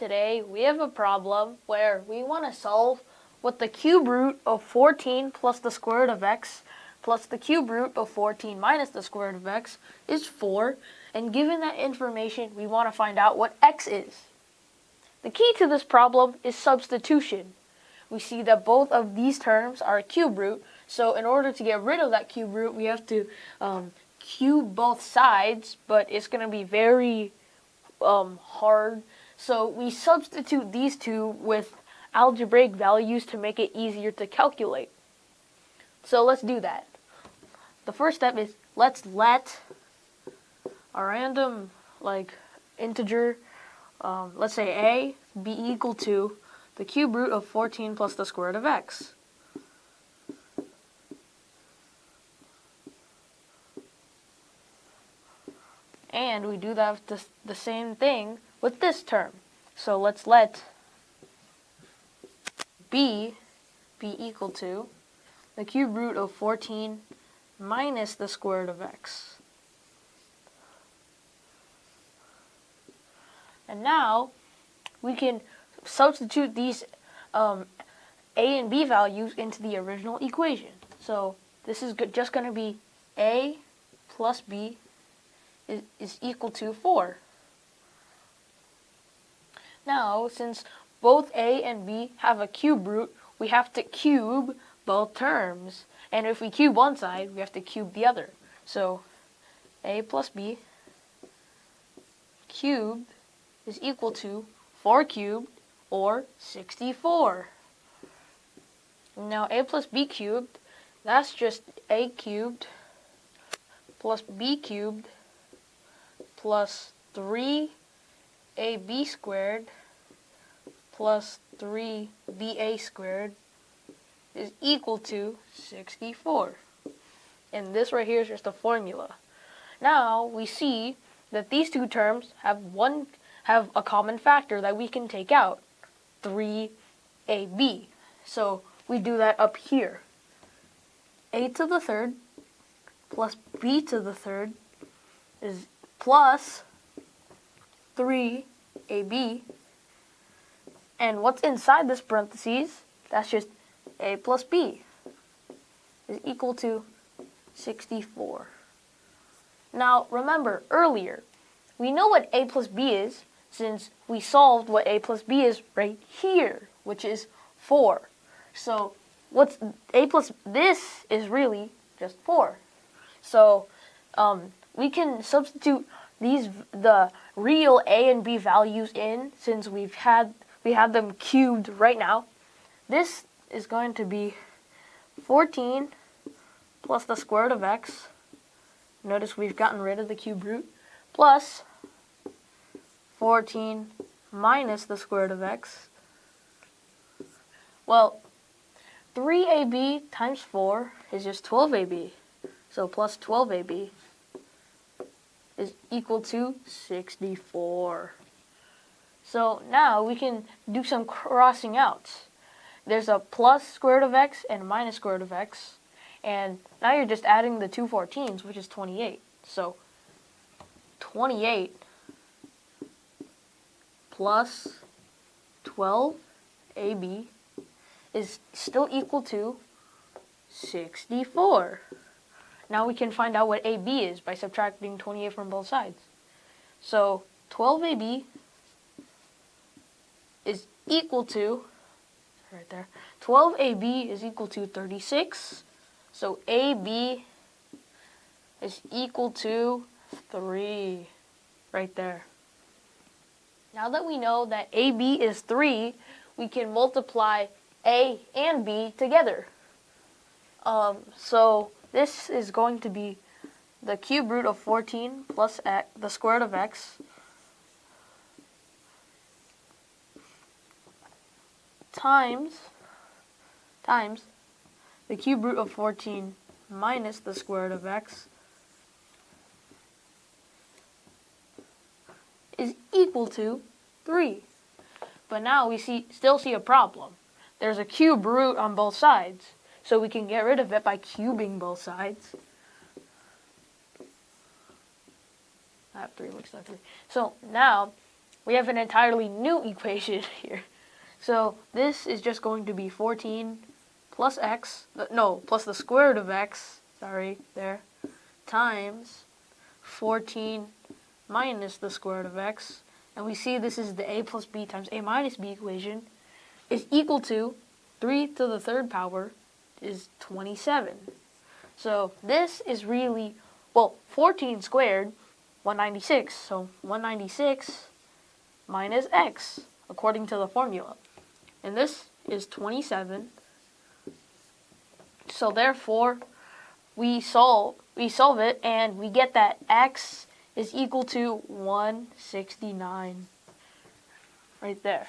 Today we have a problem where we want to solve what the cube root of 14 plus the square root of x plus the cube root of 14 minus the square root of x is 4, and given that information we want to find out what x is. The key to this problem is substitution. We see that both of these terms are a cube root, so in order to get rid of that cube root we have to cube both sides, but it's going to be very hard. So we substitute these two with algebraic values to make it easier to calculate. So let's do that. The first step is let's let a random integer, let's say a, be equal to the cube root of 14 plus the square root of x. And we do that the same thing with this term. So let's let b be equal to the cube root of 14 minus the square root of x. And now we can substitute these a and b values into the original equation. So this is just going to be a plus b is equal to 4. Now, since both a and b have a cube root, we have to cube both terms. And if we cube one side, we have to cube the other. So a plus b cubed is equal to 4 cubed, or 64. Now a plus b cubed, that's just a cubed plus b cubed plus 3ab squared plus 3ba squared is equal to 64. And this right here is just a formula. Now we see that these two terms have a common factor that we can take out, 3ab. So we do that up here. A to the third plus b to the third is plus 3ab, and what's inside this parentheses, that's just a plus b, is equal to 64. Now remember earlier, we know what a plus b is since we solved what a plus b is right here, which is 4. So what's a plus this is really just 4. So we can substitute the real a and b values in, since we have them cubed right now. This is going to be 14 plus the square root of x. Notice we've gotten rid of the cube root, plus 14 minus the square root of x. Well, 3ab times 4 is just 12ab. So plus 12ab is equal to 64. So now we can do some crossing out. There's a plus square root of x and a minus square root of x. And now you're just adding the two 14s, which is 28. So 28 plus 12ab is still equal to 64. Now we can find out what AB is by subtracting 28 from both sides. So 12AB is equal to, right there, 12AB is equal to 36. So AB is equal to 3, right there. Now that we know that AB is 3, we can multiply A and B together. So this is going to be the cube root of 14 plus x, the square root of x, times the cube root of 14 minus the square root of x is equal to 3. But now we still see a problem. There's a cube root on both sides, so we can get rid of it by cubing both sides. I have 3 looks like 3. So now we have an entirely new equation here. So this is just going to be 14 plus x, plus the square root of x, times 14 minus the square root of x. And we see this is the a plus b times a minus b equation is equal to 3 to the third power is 27. So this is really, 14 squared, 196. So 196 minus x, according to the formula. And this is 27. So therefore, we solve it, and we get that x is equal to 169. Right there.